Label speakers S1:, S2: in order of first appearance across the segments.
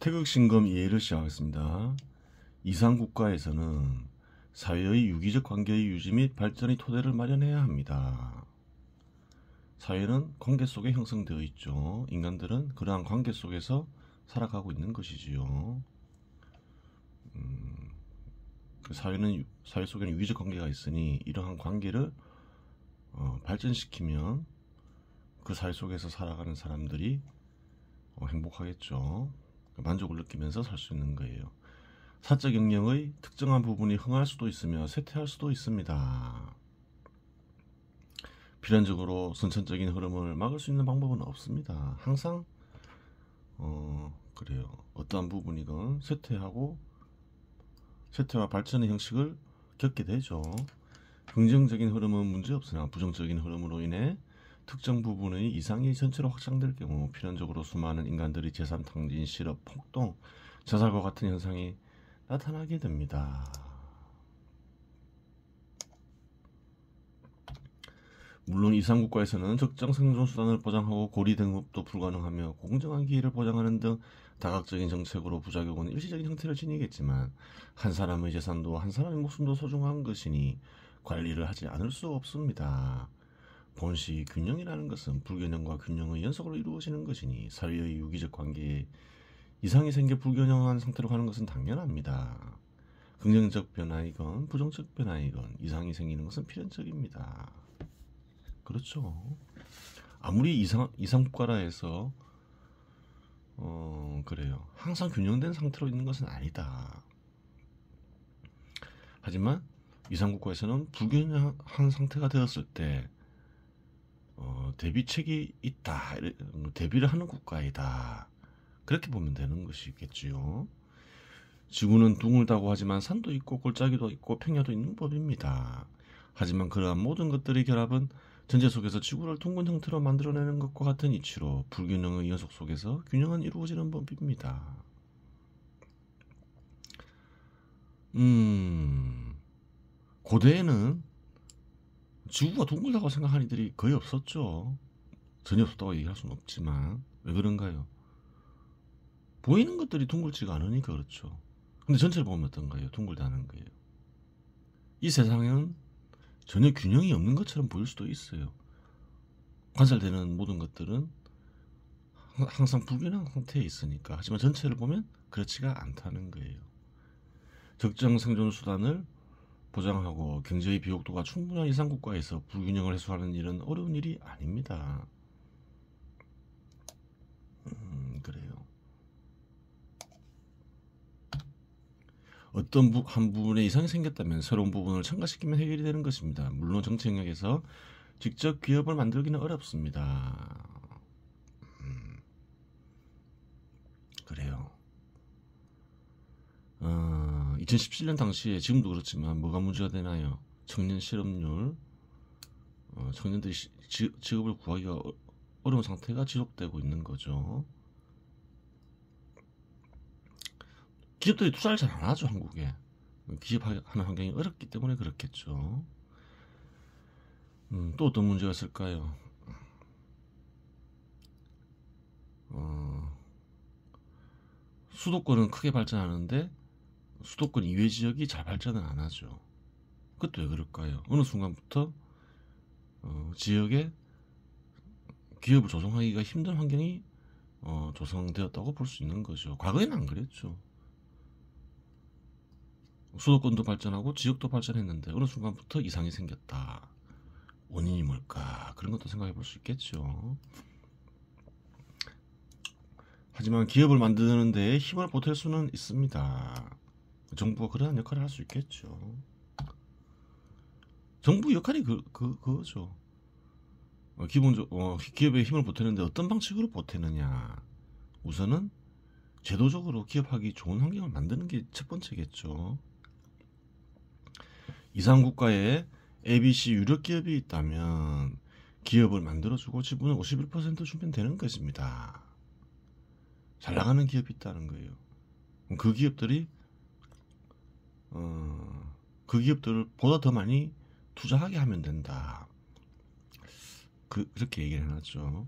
S1: 태극신검 이해를 시작하겠습니다. 이상국가에서는 사회의 유기적 관계의 유지 및 발전의 토대를 마련해야 합니다. 사회는 관계 속에 형성되어 있죠. 인간들은 그러한 관계 속에서 살아가고 있는 것이지요. 사회 속에는 유기적 관계가 있으니 이러한 관계를 발전시키면 그 사회 속에서 살아가는 사람들이 행복하겠죠. 만족을 느끼면서 살 수 있는 거예요. 사적 영역의 특정한 부분이 흥할 수도 있으며 쇠퇴할 수도 있습니다. 필연적으로 선천적인 흐름을 막을 수 있는 방법은 없습니다. 항상 그래요. 어떠한 부분이건 쇠퇴와 발전의 형식을 겪게 되죠. 긍정적인 흐름은 문제없으나 부정적인 흐름으로 인해 특정 부분의 이상이 전체로 확장될 경우 필연적으로 수많은 인간들이 재산 탕진, 실업, 폭동, 자살과 같은 현상이 나타나게 됩니다. 물론 이상국가에서는 적정 생존 수단을 보장하고 고리 등급도 불가능하며 공정한 기회를 보장하는 등 다각적인 정책으로 부작용은 일시적인 형태를 지니겠지만 한 사람의 재산도 한 사람의 목숨도 소중한 것이니 관리를 하지 않을 수 없습니다. 본시 균형이라는 것은 불균형과 균형의 연속으로 이루어지는 것이니 사회의 유기적 관계에 이상이 생겨 불균형한 상태로 가는 것은 당연합니다. 긍정적 변화이건 부정적 변화이건 이상이 생기는 것은 필연적입니다. 그렇죠. 아무리 이상국가라 해서 그래요. 항상 균형된 상태로 있는 것은 아니다. 하지만 이상국가에서는 불균형한 상태가 되었을 때 대비책이 있다. 대비를 하는 국가이다. 그렇게 보면 되는 것이겠지요. 지구는 둥글다고 하지만 산도 있고 골짜기도 있고 평야도 있는 법입니다. 하지만 그러한 모든 것들의 결합은 전제 속에서 지구를 둥근 형태로 만들어내는 것과 같은 이치로 불균형의 연속 속에서 균형은 이루어지는 법입니다. 고대에는 지구가 둥글다고 생각하는 이들이 거의 없었죠. 전혀 없었다고 얘기할 수는 없지만 왜 그런가요? 보이는 것들이 둥글지가 않으니까 그렇죠. 근데 전체를 보면 어떤가요? 둥글다는 거예요. 이 세상은 전혀 균형이 없는 것처럼 보일 수도 있어요. 관찰되는 모든 것들은 항상 불균형 상태에 있으니까. 하지만 전체를 보면 그렇지가 않다는 거예요. 적정 생존 수단을 보장하고 경제의 비옥도가 충분한 이상국가에서 불균형을 해소하는 일은 어려운 일이 아닙니다. 그래요. 어떤 한 부분에 이상이 생겼다면 새로운 부분을 첨가시키면 해결이 되는 것입니다. 물론 정치 영역에서 직접 기업을 만들기는 어렵습니다. 그래요. 2017년 당시에 지금도 그렇지만 뭐가 문제가 되나요? 청년 실업률, 청년들이 직업을 구하기가 어려운 상태가 지속되고 있는 거죠. 기업들이 투자를 잘 안 하죠, 한국에. 기업하는 환경이 어렵기 때문에 그렇겠죠. 또 어떤 문제가 있을까요? 수도권은 크게 발전하는데 수도권 이외 지역이 잘 발전을 안 하죠. 그것도 왜 그럴까요? 어느 순간부터 지역에 기업을 조성하기가 힘든 환경이 조성되었다고 볼 수 있는 거죠. 과거에는 안 그랬죠. 수도권도 발전하고 지역도 발전했는데 어느 순간부터 이상이 생겼다. 원인이 뭘까? 그런 것도 생각해 볼 수 있겠죠. 하지만 기업을 만드는 데 힘을 보탤 수는 있습니다. 정부가 그러한 역할을 할 수 있겠죠. 정부 역할이 그거죠. 기본적으로 기업에 힘을 보태는데 어떤 방식으로 보태느냐. 우선은 제도적으로 기업하기 좋은 환경을 만드는 게 첫 번째겠죠. 이상국가에 ABC 유력 기업이 있다면 기업을 만들어주고 지분을 51% 주면 되는 것입니다. 잘 나가는 기업이 있다는 거예요. 그 기업들이 그 기업들을 보다 더 많이 투자하게 하면 된다. 그렇게 얘기를 해놨죠.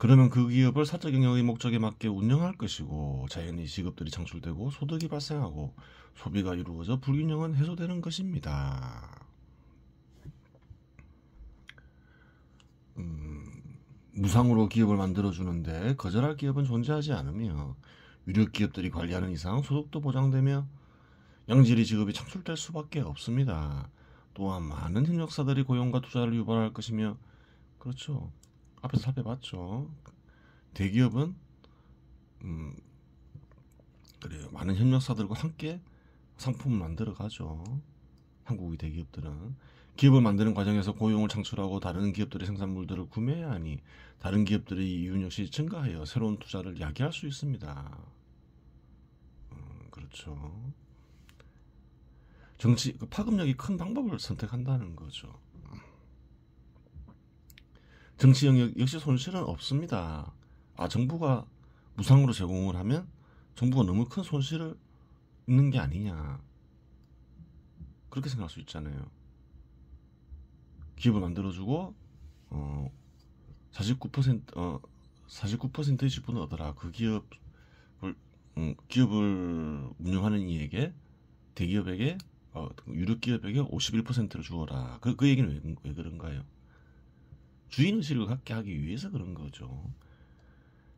S1: 그러면 그 기업을 사적 영역의 목적에 맞게 운영할 것이고 자연히 직업들이 창출되고 소득이 발생하고 소비가 이루어져 불균형은 해소되는 것입니다. 무상으로 기업을 만들어주는데 거절할 기업은 존재하지 않으며 유력 기업들이 관리하는 이상 소득도 보장되며 양질의 직업이 창출될 수밖에 없습니다. 또한 많은 협력사들이 고용과 투자를 유발할 것이며 그렇죠. 앞에서 살펴봤죠. 대기업은 그래요. 많은 협력사들과 함께 상품을 만들어 가죠. 한국의 대기업들은 기업을 만드는 과정에서 고용을 창출하고 다른 기업들의 생산물들을 구매해야 하니 다른 기업들의 이윤 역시 증가하여 새로운 투자를 야기할 수 있습니다. 그렇죠. 정치 파급력이 큰 방법을 선택한다는 거죠. 정치 영역 역시 손실은 없습니다. 정부가 무상으로 제공을 하면 정부가 너무 큰 손실을 입는 게 아니냐 그렇게 생각할 수 있잖아요. 기업을 만들어주고 49%의 지분을 얻어라. 그 기업을 운영하는 이에게 대기업에게 유력 기업에게 51%를 주어라. 그 얘기는 왜 그런가요? 주인의식을 갖게 하기 위해서 그런 거죠.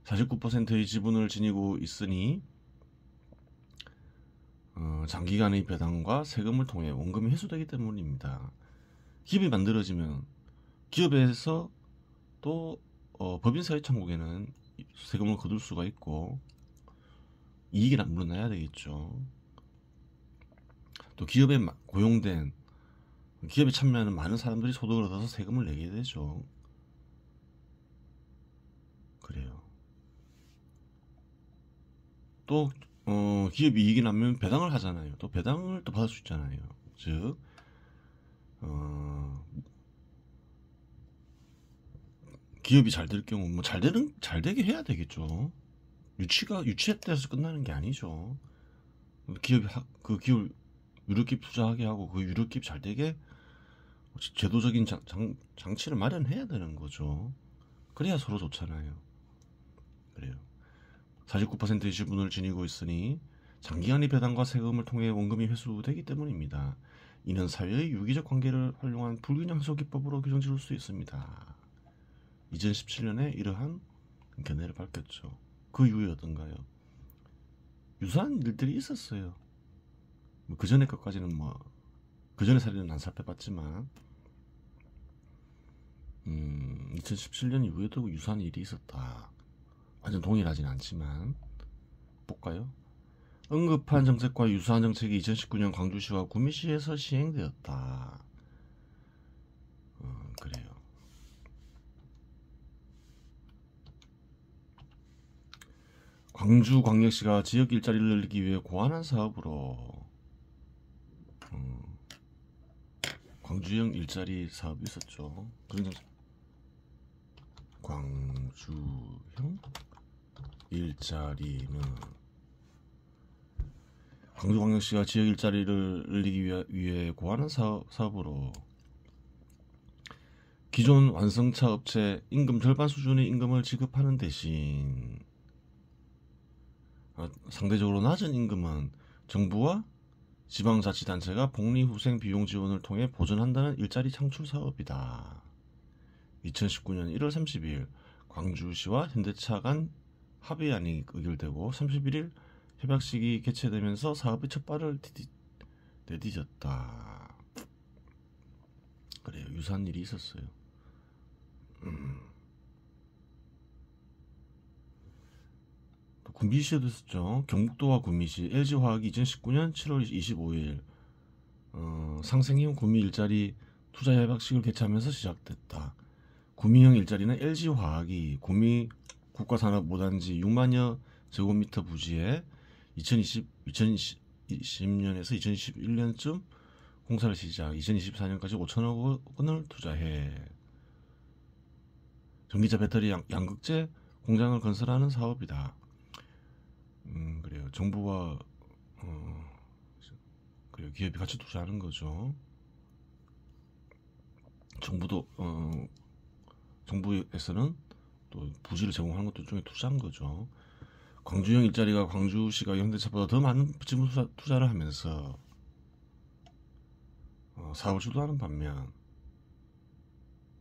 S1: 49%의 지분을 지니고 있으니 장기간의 배당과 세금을 통해 원금이 회수되기 때문입니다. 기업이 만들어지면 기업에서 또 법인사회 청구에는 세금을 거둘 수가 있고 이익이 물어나야 되겠죠. 또 기업에 고용된 기업에 참여하는 많은 사람들이 소득을 얻어서 세금을 내게 되죠. 그래요. 또 기업 이익이 나면 배당을 하잖아요. 또 배당을 또 받을 수 있잖아요. 즉 기업이 잘 될 경우 뭐 잘 되게 해야 되겠죠. 유치해서 끝나는 게 아니죠. 기업이 그 기업 유력기업 투자하게 하고 그 유력기업 잘 되게 제도적인 장치를 마련해야 되는 거죠. 그래야 서로 좋잖아요. 그래요. 49%의 지분을 지니고 있으니 장기간의 배당과 세금을 통해 원금이 회수되기 때문입니다. 이는 사회의 유기적 관계를 활용한 불균형 해소 기법으로 규정 지을 수 있습니다. 2017년에 이러한 견해를 밝혔죠. 그 이후에 어떤가요? 유사한 일들이 있었어요. 그 전에 것까지는 그 전에 사례는 안 살펴봤지만 2017년 이후에도 유사한 일이 있었다. 완전 동일하진 않지만 볼까요? 언급한 정책과 유사한 정책이 2019년 광주시와 구미시에서 시행되었다. 그래요. 광주광역시가 지역 일자리를 늘리기 위해 고안한 사업으로 광주형 일자리 사업이 있었죠. 그런 광주형 일자리는 광주광역시가 지역 일자리를 늘리기 위해 고안한 사업으로 기존 완성차 업체 임금 절반 수준의 임금을 지급하는 대신 상대적으로 낮은 임금은 정부와 지방자치단체가 복리후생 비용 지원을 통해 보전한다는 일자리 창출 사업이다. 2019년 1월 30일 광주시와 현대차 간 합의안이 의결되고 31일 협약식이 개최되면서 사업의 첫 발을 내디뎠다. 그래요. 유사한 일이 있었어요. 구미시에도 있었죠. 경북도와 구미시, LG화학이 2019년 7월 25일 상생형 구미 일자리 투자 협약식을 개최하면서 시작됐다. 구미형 일자리는 LG화학이 구미 국가산업 모단지 6만여 제곱미터 부지에 2020년에서 2021년쯤 공사를 시작, 2024년까지 5천억 원을 투자해 전기차 배터리 양극재 공장을 건설하는 사업이다. 그래요. 정부와 그래요. 기업이 같이 투자하는 거죠. 정부에서는 또 부지를 제공하는 것도 일종의 투자인 거죠. 광주형 일자리가 광주시가 현대차보다 더 많은 지분 투자를 하면서 사업을 주도하는 반면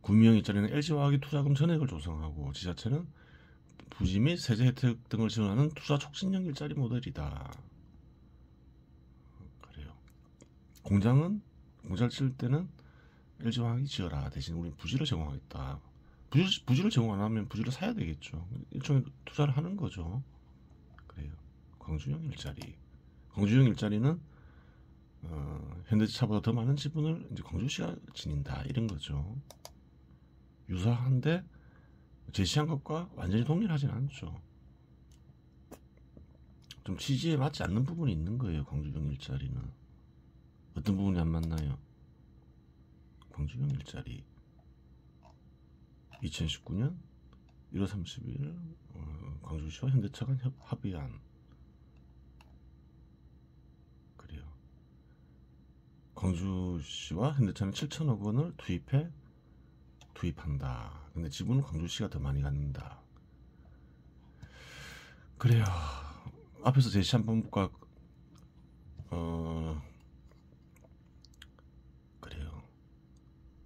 S1: 구미형 일자리는 LG화학이 투자금 전액을 조성하고 지자체는 부지 및 세제 혜택 등을 지원하는 투자 촉진형 일자리 모델이다. 그래요. 공장을 칠 때는 LG화학이 지어라. 대신 우리는 부지를 제공하겠다. 부지를 제공 안 하면 부지를 사야 되겠죠. 일종의 투자를 하는 거죠. 그래요. 광주형 일자리. 광주형 일자리는 현대차보다 더 많은 지분을 이제 광주시가 지닌다. 이런 거죠. 유사한데 제시한 것과 완전히 동일하진 않죠. 좀 취지에 맞지 않는 부분이 있는 거예요. 광주형 일자리는. 어떤 부분이 안 맞나요? 광주형 일자리 2019년 1월 30일 광주시와 현대차가 합의한 그래요. 광주시와 현대차는 7천억 원을 투입한다. 근데 지분은 광주시가 더 많이 갖는다. 그래요. 앞에서 제시한 방법과 그래요.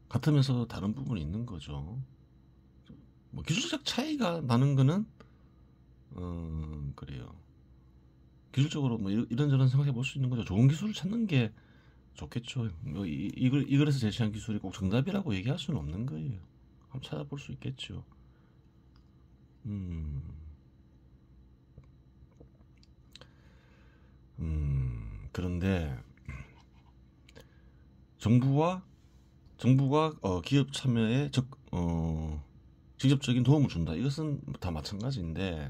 S1: 같으면서도 다른 부분이 있는 거죠. 뭐 기술적 차이가 나는 거는 그래요. 기술적으로 뭐 이런저런 생각해 볼 수 있는 거죠. 좋은 기술을 찾는 게 좋겠죠. 뭐 이글에서 제시한 기술이 꼭 정답이라고 얘기할 수는 없는 거예요. 한번 찾아볼 수 있겠죠. 그런데 정부가 기업 참여에 직접적인 도움을 준다. 이것은 다 마찬가지인데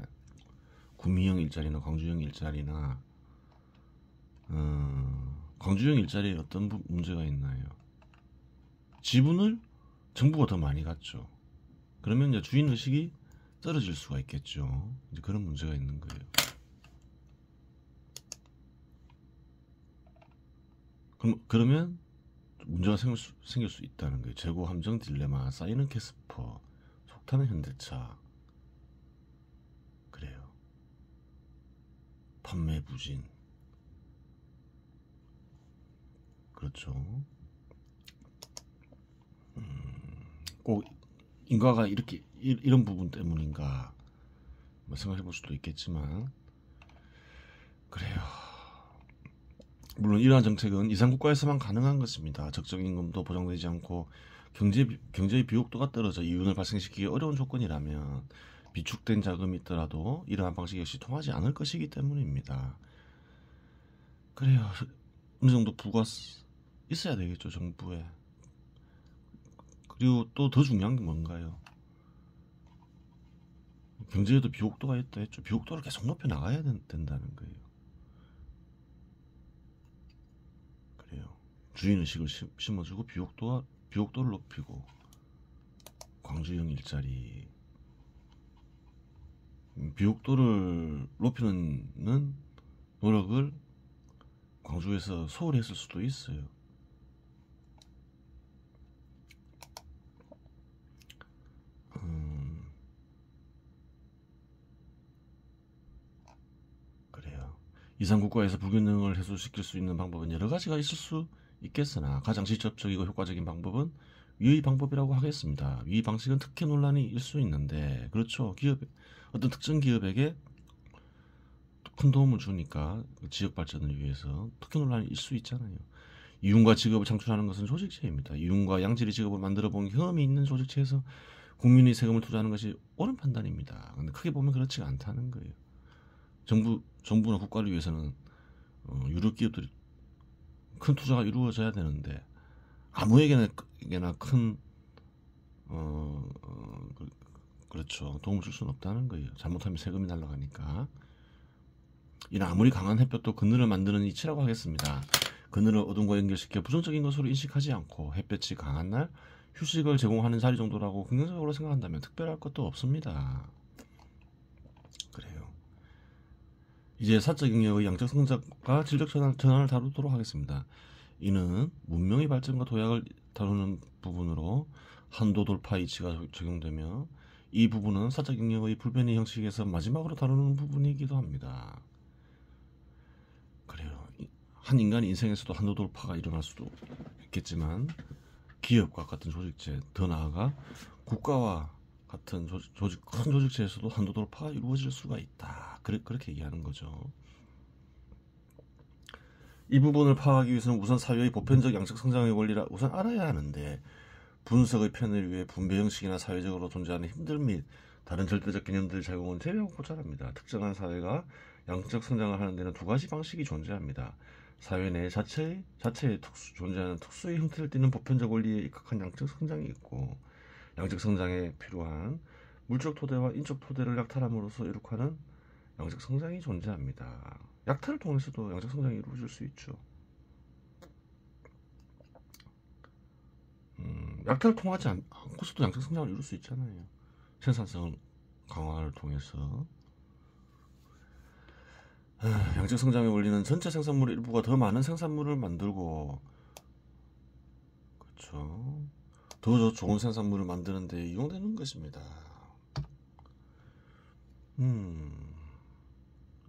S1: 구미형 일자리나 광주형 일자리나 광주형 일자리에 어떤 문제가 있나요? 지분을 정부가 더 많이 갖죠. 그러면 이제 주인 의식이 떨어질 수가 있겠죠. 이제 그런 문제가 있는 거예요. 그러면 문제가 생길 수 있다는 거예요. 재고 함정 딜레마, 쌓이는 캐스퍼, 속타는 현대차. 그래요. 판매 부진. 그렇죠. 꼭 인과가 이런 부분 때문인가 생각해 볼 수도 있겠지만 그래요. 물론 이러한 정책은 이산국가에서만 가능한 것입니다. 적정 임금도 보장되지 않고 경제의 비옥도가 떨어져 이윤을 발생시키기 어려운 조건이라면 비축된 자금이 있더라도 이러한 방식 역시 통하지 않을 것이기 때문입니다. 그래요. 어느 정도 부가 있어야 되겠죠, 정부에. 그리고 또 더 중요한 게 뭔가요? 경제에도 비옥도가 있다 했죠. 비옥도를 계속 높여 나가야 된다는 거예요. 그래요. 주인의식을 심어주고 비옥도를 높이고 광주형 일자리 비옥도를 높이는 노력을 광주에서 소홀히 했을 수도 있어요. 그래요. 이산국가에서 불균형을 해소시킬 수 있는 방법은 여러 가지가 있을 수 있겠으나 가장 직접적이고 효과적인 방법은 위의 방법이라고 하겠습니다. 위 방식은 특혜 논란이 일 수 있는데 그렇죠. 어떤 특정 기업에게 큰 도움을 주니까 지역 발전을 위해서 특혜 논란이 일 수 있잖아요. 이윤과 직업을 창출하는 것은 조직체입니다. 이윤과 양질의 직업을 만들어 본 경험이 있는 조직체에서 국민의 세금을 투자하는 것이 옳은 판단입니다. 근데 크게 보면 그렇지가 않다는 거예요. 정부나 국가를 위해서는 유력 기업들이 큰 투자가 이루어져야 되는데 아무에게나 큰 그렇죠. 도움을 줄 수는 없다는 거예요. 잘못하면 세금이 날아가니까. 이는 아무리 강한 햇볕도 그늘을 만드는 이치라고 하겠습니다. 그늘을 어둠과 연결시켜 부정적인 것으로 인식하지 않고 햇볕이 강한 날 휴식을 제공하는 자리 정도라고 긍정적으로 생각한다면 특별할 것도 없습니다. 그래요. 이제 사적 영역의 양적 성장과 질적 전환을 다루도록 하겠습니다. 이는 문명의 발전과 도약을 다루는 부분으로 한도 돌파 이치가 적용되며 이 부분은 사적 영역의 불변의 형식에서 마지막으로 다루는 부분이기도 합니다. 그래요. 한 인간의 인생에서도 한도 돌파가 일어날 수도 있겠지만 기업과 같은 조직체, 더 나아가 국가와 같은 큰 조직체에서도 한도 돌파가 이루어질 수가 있다. 그렇게 얘기하는 거죠. 이 부분을 파악하기 위해서는 우선 사회의 보편적 양적 성장의 원리를 우선 알아야 하는데, 분석의 편을 위해 분배 형식이나 사회적으로 존재하는 힘들 및 다른 절대적 개념들의 작용은 제외하고 고찰합니다. 특정한 사회가 양적 성장을 하는 데는 두 가지 방식이 존재합니다. 사회 내 자체의 존재하는 특수의 형태를 띠는 보편적 원리에 입각한 양적 성장이 있고, 양적 성장에 필요한 물적 토대와 인적 토대를 약탈함으로써 이룩하는 양적 성장이 존재합니다. 약탈을 통해서도 양적 성장이 이루어질 수 있죠. 약탈을 통하지 않고서도 양적 성장을 이룰 수 있잖아요. 생산성 강화를 통해서. 양적 성장의 원리는 전체 생산물의 일부가 더 많은 생산물을 만들고, 그렇죠, 더 좋은 생산물을 만드는 데 이용되는 것입니다.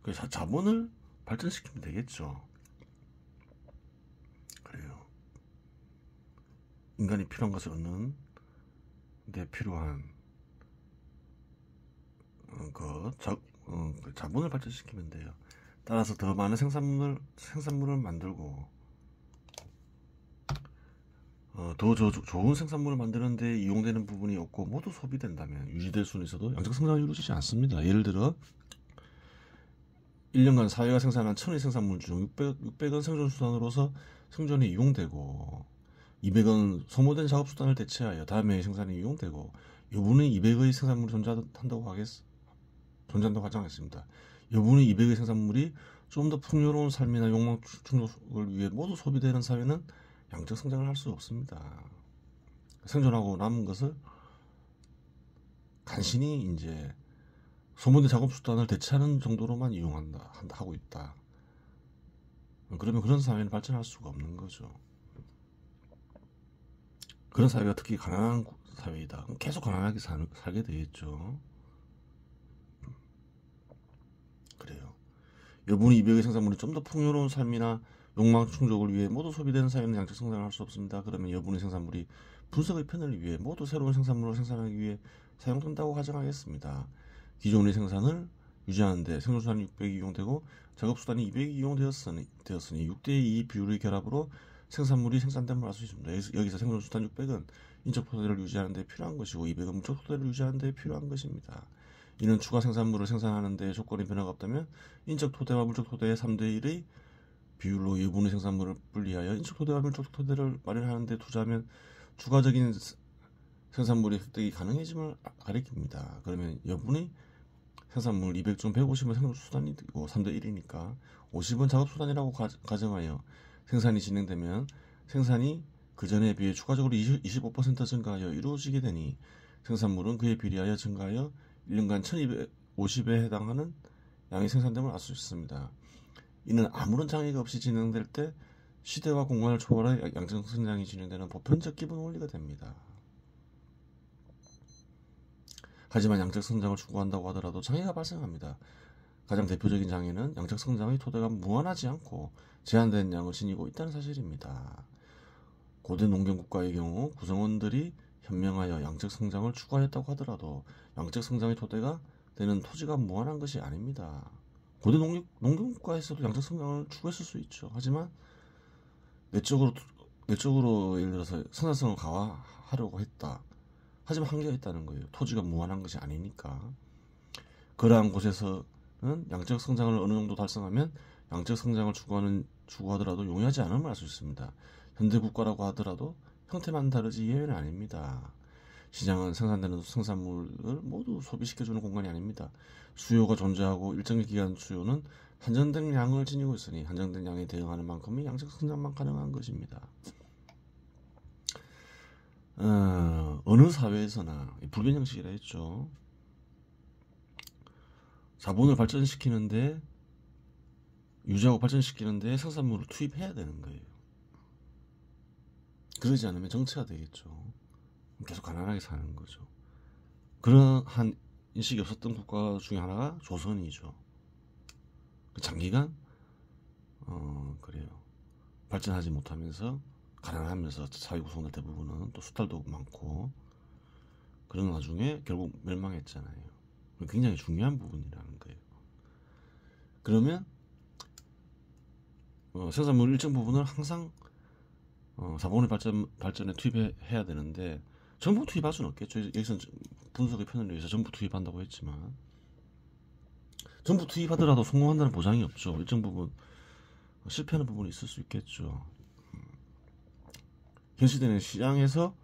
S1: 그래서 자본을 발전시키면 되겠죠. 그래요. 인간이 필요한 것을 얻는 데 필요한 자본을 발전시키면 돼요. 따라서 더 많은 생산물을 만들고, 더 좋은 생산물을 만드는 데 이용되는 부분이 없고 모두 소비된다면 유지될 수는 있어도 양적 성장이 이루어지지 않습니다. 예를 들어 1년간 사회가 생산한 1000의 생산물 중 600은 생존수단으로서 생존에 이용되고, 200은 소모된 작업수단을 대체하여 다음 해의 생산에 이용되고, 여분의 200의 생산물이 존재한다고 가정했습니다. 여분의 200의 생산물이 좀 더 풍요로운 삶이나 욕망 충족을 위해 모두 소비되는 사회는 양적 성장을 할 수 없습니다. 생존하고 남은 것을 간신히 이제 소모된 작업 수단을 대체하는 정도로만 하고 있다. 그러면 그런 사회는 발전할 수가 없는 거죠. 그런 사회가 특히 가난한 사회이다. 그럼 계속 가난하게 살게 되겠죠. 그래요. 여분의 200의 생산물이 좀 더 풍요로운 삶이나 욕망 충족을 위해 모두 소비되는 사회는 양적 성장을 할 수 없습니다. 그러면 여분의 생산물이 분석의 편을 위해 모두 새로운 생산물을 생산하기 위해 사용된다고 가정하겠습니다. 기존의 생산을 유지하는 데 생산수단이 600이 이용되고 작업수단이 200이 이용되었으니 6대2 비율의 결합으로 생산물이 생산됨을 알 수 있습니다. 여기서 생산수단 600은 인적 토대를 유지하는 데 필요한 것이고 200은 물적 토대를 유지하는 데 필요한 것입니다. 이는 추가 생산물을 생산하는 데 조건이 변화가 없다면 인적 토대와 물적 토대의 3대1의 비율로 여분의 생산물을 분리하여 인적 토대와 물적 토대를 마련하는 데 투자하면 추가적인 생산물의 획득이 가능해짐을 가리킵니다. 그러면 여분의 생산물 200 중 150은 생산수단이 되고 3대1이니까 50은 작업수단이라고 가정하여 생산이 진행되면 생산이 그 전에 비해 추가적으로 25% 증가하여 이루어지게 되니 생산물은 그에 비례하여 증가하여 1년간 1250에 해당하는 양이 생산됨을 알 수 있습니다. 이는 아무런 장애가 없이 진행될 때 시대와 공간을 초월해 양적 성장이 진행되는 보편적 기본 원리가 됩니다. 하지만 양적 성장을 추구한다고 하더라도 장애가 발생합니다. 가장 대표적인 장애는 양적 성장의 토대가 무한하지 않고 제한된 양을 지니고 있다는 사실입니다. 고대 농경 국가의 경우 구성원들이 현명하여 양적 성장을 추구하였다고 하더라도 양적 성장의 토대가 되는 토지가 무한한 것이 아닙니다. 고대 농경 국가에서도 양적 성장을 추구했을 수 있죠. 하지만 내적으로 예를 들어서 생산성을 강화하려고 했다. 하지만 한계가 있다는 거예요. 토지가 무한한 것이 아니니까. 그러한 곳에서는 양적 성장을 어느 정도 달성하면 양적 성장을 추구하더라도 용이하지 않음을 알 수 있습니다. 현대 국가라고 하더라도 형태만 다르지 예외는 아닙니다. 시장은 생산되는 생산물을 모두 소비시켜주는 공간이 아닙니다. 수요가 존재하고 일정 기간 수요는 한정된 양을 지니고 있으니 한정된 양에 대응하는 만큼의 양적 성장만 가능한 것입니다. 어느 사회에서나 불변 형식이라 했죠. 자본을 발전시키는데 유지하고 발전시키는데 생산물을 투입해야 되는 거예요. 그러지 않으면 정체가 되겠죠. 계속 가난하게 사는 거죠. 그러한 인식이 없었던 국가 중에 하나가 조선이죠. 장기간 그래요. 발전하지 못하면서 가난하면서 사회 구성들 대부분은 또 수탈도 많고 그런 와중에 결국 멸망했잖아요. 굉장히 중요한 부분이라는 거예요. 그러면 생산물 일정 부분을 항상 자본의 발전에 투입해야 되는데 전부 투입할 수는 없겠죠. 여기서는 분석의 편을 위해서 전부 투입한다고 했지만 전부 투입하더라도 성공한다는 보장이 없죠. 일정 부분 실패하는 부분이 있을 수 있겠죠. 현 시대는 시장에서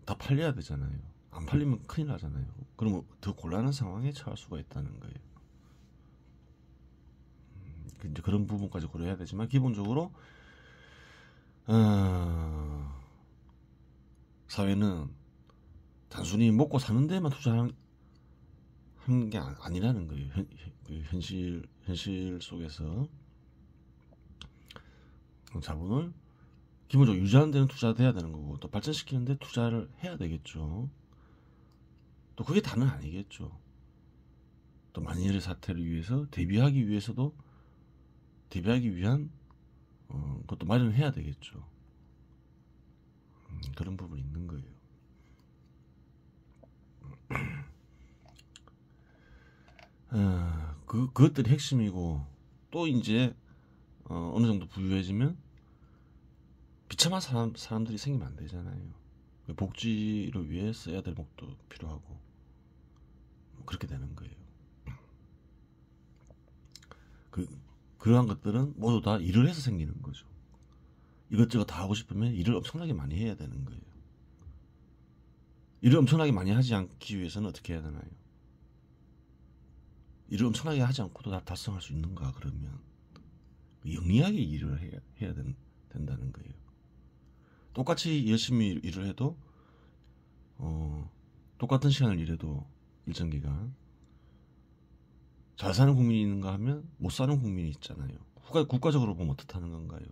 S1: 다 팔려야 되잖아요. 안 팔리면 큰일 나잖아요. 그러면 더 곤란한 상황에 처할 수가 있다는 거예요. 이제 그런 부분까지 고려해야 되지만 기본적으로 사회는 단순히 먹고 사는 데만 투자하는 게 아니라는 거예요. 현실 속에서 자본을 기본적으로 유지하는 데는 투자돼야 되는 거고 또 발전시키는 데 투자를 해야 되겠죠. 또 그게 다는 아니겠죠. 또 만일의 사태를 위해서 대비하기 위한 그것도 마련해야 되겠죠. 그런 부분이 있는 거예요. 그것들이 핵심이고 또 이제 어느 정도 부유해지면 비참한 사람들이 생기면 안 되잖아요. 복지를 위해 써야 될 목도 필요하고 그렇게 되는 거예요. 그러한 것들은 모두 다 일을 해서 생기는 거죠. 이것저것 다 하고 싶으면 일을 엄청나게 많이 해야 되는 거예요. 일을 엄청나게 많이 하지 않기 위해서는 어떻게 해야 되나요? 일을 엄청나게 하지 않고도 다 달성할 수 있는가? 그러면 영리하게 일을 해야 된다는 거예요. 똑같이 열심히 일을 해도 똑같은 시간을 일해도 일정 기간 잘 사는 국민이 있는가 하면 못 사는 국민이 있잖아요. 국가적으로 보면 어떻다는 건가요?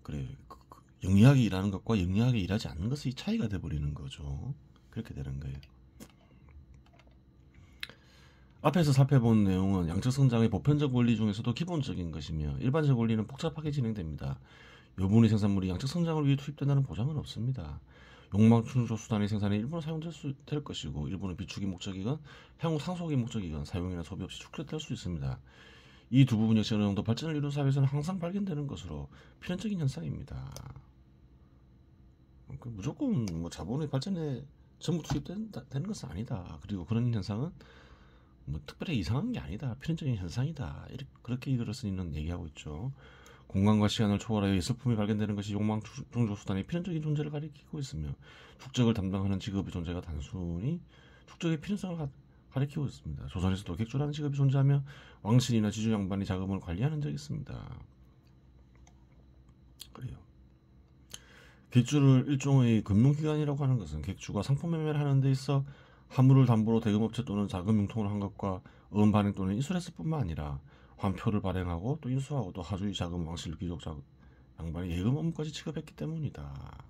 S1: 그래요. 영리하게 일하는 것과 영리하게 일하지 않는 것의 차이가 돼버리는 거죠. 그렇게 되는 거예요. 앞에서 살펴본 내용은 양적 성장의 보편적 원리 중에서도 기본적인 것이며 일반적 원리는 복잡하게 진행됩니다. 여분의 생산물이 양적 성장을 위해 투입된다는 보장은 없습니다. 욕망 충족 수단의 생산에 일부는 사용될 것이고 일부는 비축의 목적이건 향후 상속의 목적이건 사용이나 소비 없이 축적될 수 있습니다. 이 두 부분 역시 어느 정도 발전을 이룬 사회에서는 항상 발견되는 것으로 필연적인 현상입니다. 무조건 자본의 발전에 전부 투입되는 것은 아니다. 그리고 그런 현상은 특별히 이상한 게 아니다. 필연적인 현상이다. 그렇게 이글을 쓰는 얘기하고 있죠. 공간과 시간을 초월하여 예술품이 발견되는 것이 욕망 충족 수단의 필연적인 존재를 가리키고 있으며 축적을 담당하는 직업의 존재가 단순히 축적의 필연성을 가리키고 있습니다. 조선에서도 객주라는 직업이 존재하며 왕실이나 지주 양반이 자금을 관리하는 적이 있습니다. 그래요. 객주를 일종의 금융기관이라고 하는 것은 객주가 상품 매매를 하는 데 있어 화물을 담보로 대금업체 또는 자금 융통을 한 것과 어음 발행 또는 인수했을 뿐만 아니라 환표를 발행하고 또 인수하고 또 하주의 자금 왕실 귀족 양반이 예금 업무까지 취급했기 때문이다.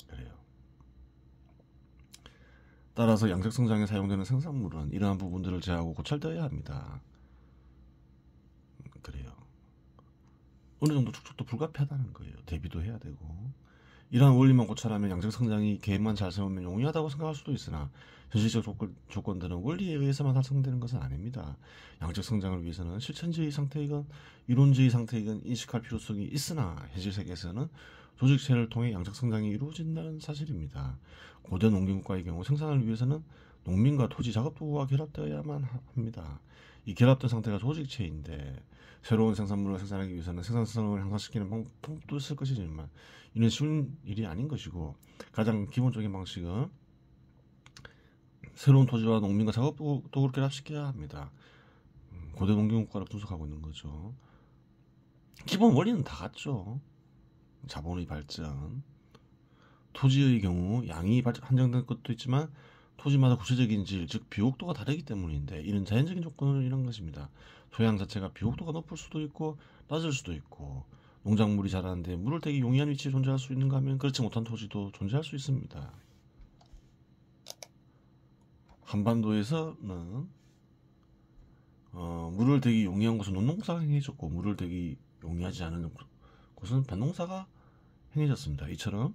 S1: 그래요. 따라서 양적 성장에 사용되는 생산물은 이러한 부분들을 제하고 고찰되어야 합니다. 그래요. 어느 정도 축적도 불가피하다는 거예요. 대비도 해야 되고. 이러한 원리만 고찰하면 양적 성장이 계획만 잘 세우면 용이하다고 생각할 수도 있으나 현실적 조건들은 원리에 의해서만 달성되는 것은 아닙니다. 양적 성장을 위해서는 실천주의 상태이건 이론주의 상태이건 인식할 필요성이 있으나 현실 세계에서는 조직체를 통해 양적 성장이 이루어진다는 사실입니다. 고대 농경국가의 경우 생산을 위해서는 농민과 토지 작업도구가 결합되어야만 합니다. 이 결합된 상태가 조직체인데 새로운 생산물을 생산하기 위해서는 생산성을 향상시키는 방법도 있을 것이지만 이는 쉬운 일이 아닌 것이고 가장 기본적인 방식은 새로운 토지와 농민과 작업도구를 결합시켜야 합니다. 고대 농경국가를 분석하고 있는 거죠. 기본 원리는 다 같죠. 자본의 발전, 토지의 경우 양이 한정된 것도 있지만 토지마다 구체적인 질, 즉 비옥도가 다르기 때문인데 이는 자연적인 조건을 이런 것입니다. 토양 자체가 비옥도가 높을 수도 있고 낮을 수도 있고 농작물이 자라는데 물을 되게 용이한 위치에 존재할 수 있는가 하면 그렇지 못한 토지도 존재할 수 있습니다. 한반도에서는 물을 되게 용이한 곳은 논농사가 행해졌고 물을 되게 용이하지 않은 곳은 밭농사가 행해졌습니다. 이처럼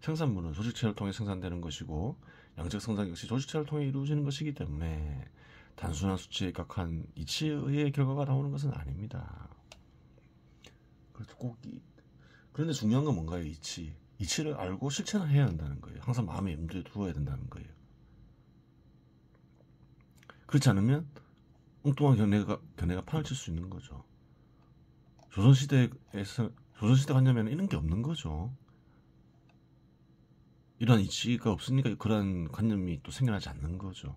S1: 생산물은 조직체를 통해 생산되는 것이고 양적 생산 역시 조직체를 통해 이루어지는 것이기 때문에 단순한 수치에 입각한 이치에 의해 결과가 나오는 것은 아닙니다. 그런데 중요한 건 뭔가요? 이치를 알고 실천을 해야 한다는 거예요. 항상 마음의 염두에 두어야 된다는 거예요. 그렇지 않으면 엉뚱한 견해가 판을 칠 수 있는 거죠. 조선시대 관념에는 이런 게 없는 거죠. 이러한 이치가 없으니까 그러한 관념이 또 생겨나지 않는 거죠.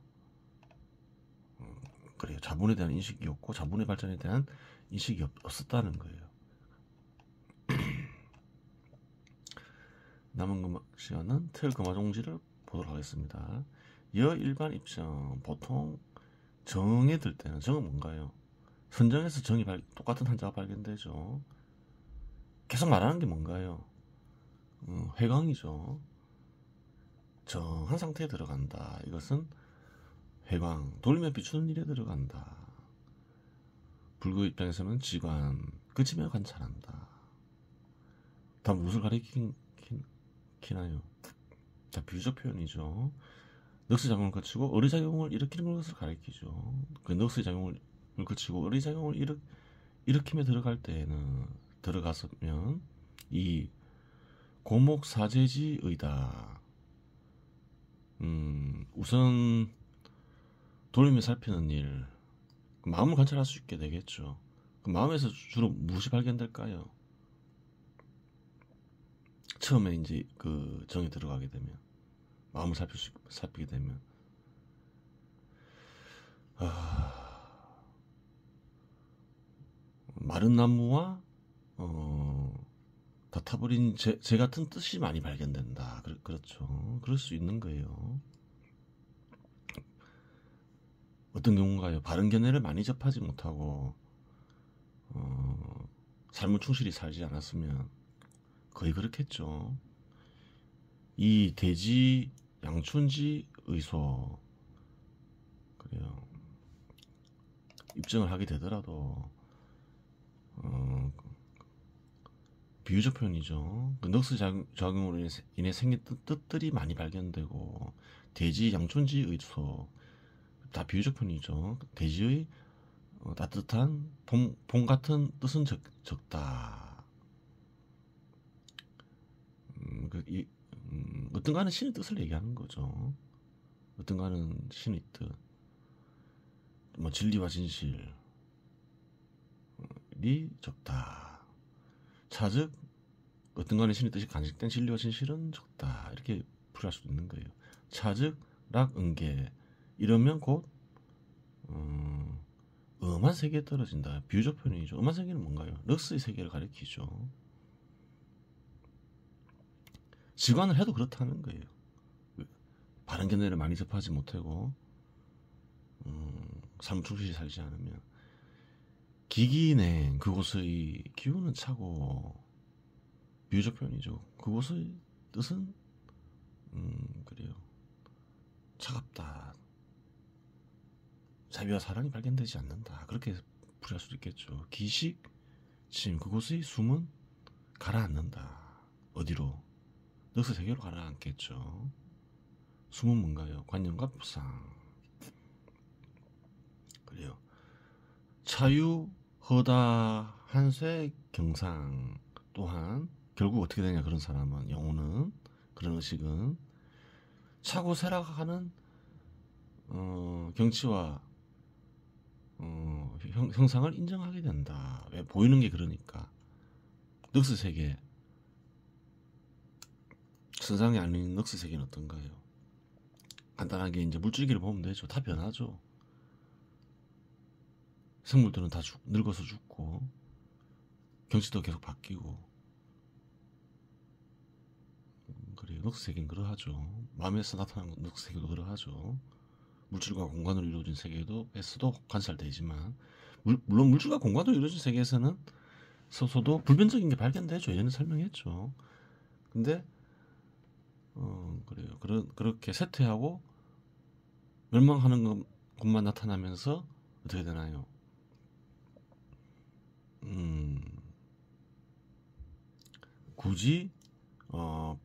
S1: 그래요. 자본에 대한 인식이 없고 자본의 발전에 대한 인식이 없었다는 거예요. 남은 시간은 틀금화종지를 보도록 하겠습니다. 여일반 입정, 보통 정에 들 때는 정은 뭔가요? 선정에서 정이 똑같은 한자가 발견되죠. 계속 말하는 게 뭔가요? 회광이죠. 정한 상태에 들어간다. 이것은 회광, 돌며 비추는 일에 들어간다. 불교 입장에서는 지관, 그치며 관찰한다. 다음 무엇을 가리키나요? 자, 비유적 표현이죠. 넋의 작용을 거치고 어리작용을 일으키는 것을 가리키죠. 그 넋의 작용을 거치고 어리작용을 일으키며 들어갔으면 이 고목사제지의다. 우선 돌리며 살피는 일, 마음을 관찰할 수 있게 되겠죠. 그 마음에서 주로 무엇이 발견될까요? 처음에 이제 그 정에 들어가게 되면 마음을 살피게 되면 마른 나무와 다 타버린 재 같은 뜻이 많이 발견된다. 그렇죠. 그럴 수 있는 거예요. 어떤 경우인가요? 바른 견해를 많이 접하지 못하고 삶을 충실히 살지 않았으면 거의 그렇겠죠. 이 대지 양춘지 의소 그래요. 입증을 하게 되더라도 비유적 표현이죠. 그 넋의 작용으로 인해 생긴 뜻들이 많이 발견되고 대지 양춘지 의소 다 비유적 표현이죠. 대지의 따뜻한 봄 같은 뜻은 적다. 어떤가는 신의 뜻을 얘기하는 거죠. 어떤가는 신의 뜻, 뭐 진리와 진실이 적다. 차즉 어떤가는 신의 뜻이 간직된 진리와 진실은 적다. 이렇게 풀이할 수도 있는 거예요. 차즉 락응계 이러면 곧 엄한 세계에 떨어진다. 비유적 표현이죠. 엄한 세계는 뭔가요? 럭스의 세계를 가리키죠. 지관을 해도 그렇다는 거예요. 바른 견해를 많이 접하지 못하고 삶을 충실히 살지 않으면 기기냉 그곳의 기운은 차고 비유적 표현이죠. 그곳의 뜻은 그래요. 차갑다. 자비와 사랑이 발견되지 않는다. 그렇게 풀이할 수도 있겠죠. 기식, 침 그곳의 숨은 가라앉는다. 어디로? 넋의 세계로 가라앉겠죠. 숨은 뭔가요? 관념과 부상. 그래요. 차유, 허다, 한쇠, 경상 또한 결국 어떻게 되냐 그런 사람은 영혼은 그런 의식은 차고 세락하는 경치와 형상을 인정하게 된다. 왜? 보이는 게 그러니까. 넋의 세계 세상에 아닌 넋의 세계는 어떤가요? 간단하게 이제 물줄기를 보면 되죠. 다 변하죠. 생물들은 다 늙어서 죽고 경치도 계속 바뀌고 그래요. 넋의 세계는 그러하죠. 마음에서 나타나는 넋의 세계도 그러하죠. 물질과 공간으로 이루어진 세계에서도 관찰되지만 물론 물질과 공간으로 이루어진 세계에서는 서도 불변적인 게 발견되죠. 예전에 설명했죠. 근데 그래요. 그렇게 쇠퇴하고 멸망하는 것만 나타나면서 어떻게 되나요? 굳이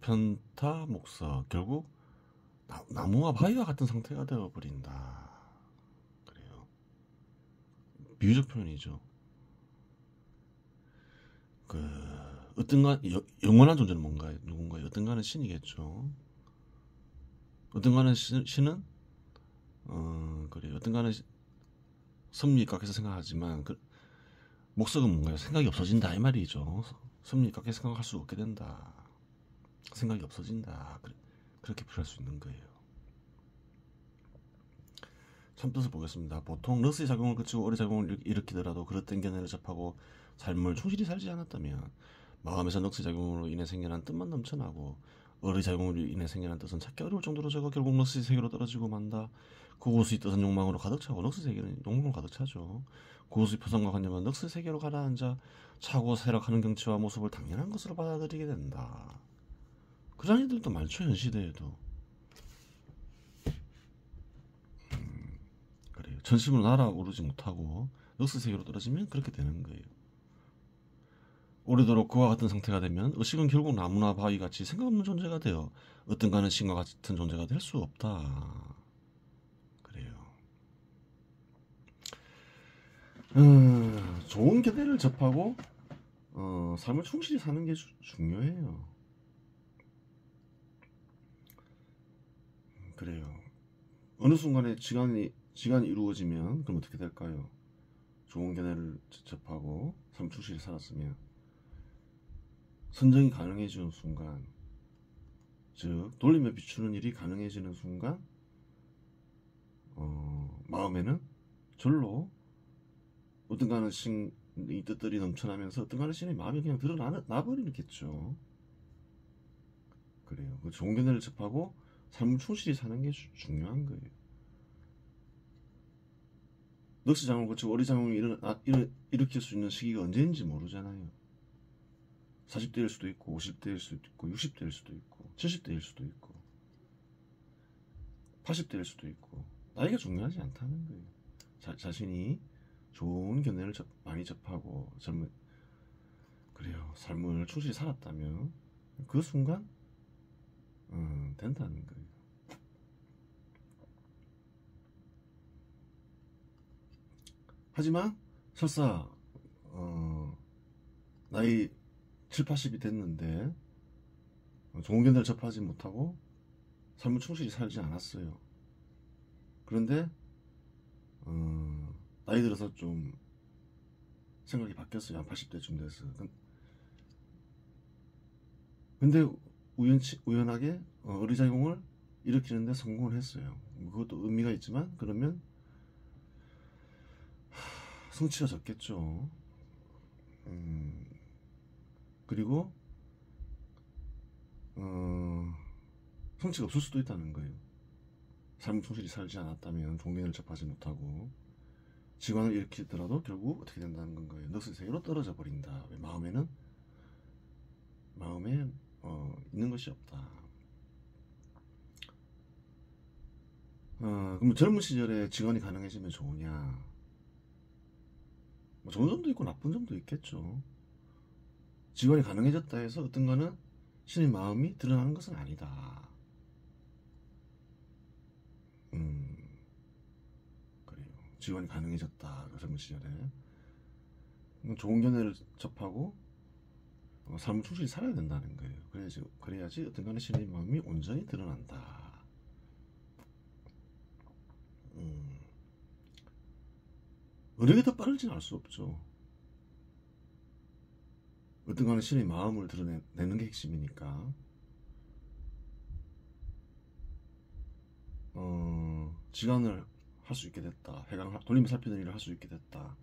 S1: 편타 목사 결국 나무와 바위와 같은 상태가 되어버린다. 그래요. 비유적 표현이죠. 어떤가 영원한 존재는 뭔가요? 누군가요? 어떤가는 신이겠죠. 어떤가는 신은 그래요. 어떤가는 섭리 깎여서 생각하지만 목석은 뭔가요? 생각이 없어진다 이 말이죠. 섭리 깎여서 생각할 수 없게 된다. 생각이 없어진다. 그렇게 표현할 수 있는 거예요. 참뜻을 보겠습니다. 보통 럭스의 작용을 거치고 어리 작용을 일으키더라도 그릇된 견해를 접하고 삶을 충실히 살지 않았다면 마음에서 럭스의 작용으로 인해 생겨난 뜻만 넘쳐나고 어리 작용으로 인해 생겨난 뜻은 찾기 어려울 정도로 적어 결국 럭스의 세계로 떨어지고 만다. 고고수의 뜻은 욕망으로 가득 차고 럭스 세계는 욕망으로 가득 차죠. 고고수의 표상과 관념은 럭스 세계로 가라앉아 차고 세락하는 경치와 모습을 당연한 것으로 받아들이게 된다. 그런 이들도 많죠. 현 시대에도. 그래요. 전심으로 날아오르지 못하고 럭스 세계로 떨어지면 그렇게 되는 거예요. 오래도록 그와 같은 상태가 되면 의식은 결국 나무나 바위같이 생각 없는 존재가 되어 어떤가는 신과 같은 존재가 될 수 없다. 그래요. 좋은 견해를 접하고 삶을 충실히 사는 게 중요해요. 그래요. 어느 순간에 지간이 이루어지면 그럼 어떻게 될까요? 좋은 견해를 접하고 삶을 충실히 살았으면 선정이 가능해지는 순간, 즉 돌리며 비추는 일이 가능해지는 순간 마음에는 절로 어떤가는 신의 뜻들이 넘쳐나면서 어떤가는 신의 마음이 그냥 드러나버리겠죠. 그래요. 그 좋은 견해를 접하고 삶을 충실히 사는 게 중요한 거예요. 럭스 장을 거치고 어리 장을 일으킬 수 있는 시기가 언제인지 모르잖아요. 40대일 수도 있고 50대일 수도 있고 60대일 수도 있고 70대일 수도 있고 80대일 수도 있고 나이가 중요하지 않다는 거예요. 자신이 좋은 견해를 많이 접하고 그래요. 삶을 충실히 살았다면 그 순간 된다는 거예요. 하지만 설사 나이 7, 80이 됐는데 좋은 견해를 접하지 못하고 삶을 충실히 살지 않았어요. 그런데 나이 들어서 좀 생각이 바뀌었어요. 한 80대쯤 돼서. 근데 우연하게 어리작용을 일으키는데 성공을 했어요. 그것도 의미가 있지만 그러면 성취가 적겠죠. 그리고 성취가 없을 수도 있다는 거예요. 삶을 충실히 살지 않았다면 종견을 접하지 못하고 지관을 일으키더라도 결국 어떻게 된다는 건가요? 럭스 세계로 떨어져 버린다. 왜? 마음에 있는 것이 없다. 그럼 젊은 시절에 지관이 가능해지면 좋으냐? 좋은 점도 있고 나쁜 점도 있겠죠. 지관이 가능해졌다 해서 어떤 거는 신의 마음이 드러나는 것은 아니다. 그래요. 지관이 가능해졌다. 젊은 시절에 좋은 견해를 접하고 삶을 충실히 살아야 된다는 거예요. 그래야지 어떤 간에 신의 마음이 온전히 드러난다. 어느 게 더 빠를지는 알 수 없죠. 어떤 간에 신의 마음을 드러내는 게 핵심이니까. 지간을 할 수 있게 됐다. 돌림 살피는 일을 할 수 있게 됐다.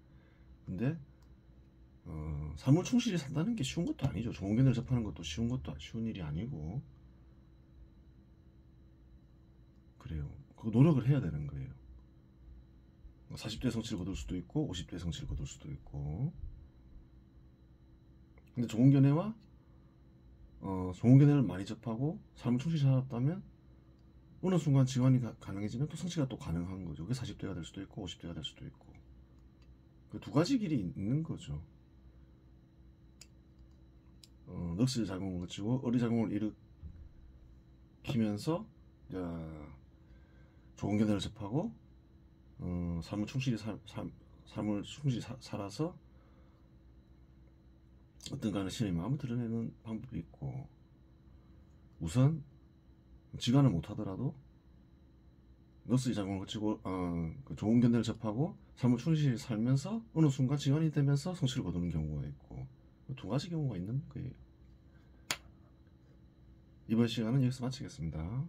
S1: 근데 삶을 충실히 산다는 게 쉬운 것도 아니죠. 좋은 견해를 접하는 것도 쉬운 일이 아니고. 그래요. 그 노력을 해야 되는 거예요. 40대 성취를 거둘 수도 있고 50대 성취를 거둘 수도 있고 근데 좋은 견해와 좋은 견해를 많이 접하고 삶을 충실히 살았다면 어느 순간 지원이 가능해지면 또 성취가 또 가능한 거죠. 그게 40대가 될 수도 있고 50대가 될 수도 있고 그 두 가지 길이 있는 거죠. 넋을 작용을 거치고 어리작용을 일으키면서 좋은 견해를 접하고 삶을 충실히 살아서 어떤가는 신의 마음을 드러내는 방법이 있고, 우선 지간을 못하더라도 넋의 작용을 거치고 그 좋은 견해를 접하고 삶을 충실히 살면서 어느 순간 지간이 되면서 성취를 거두는 경우가 있고, 두 가지 경우가 있는 거예요. 이번 시간은 여기서 마치겠습니다.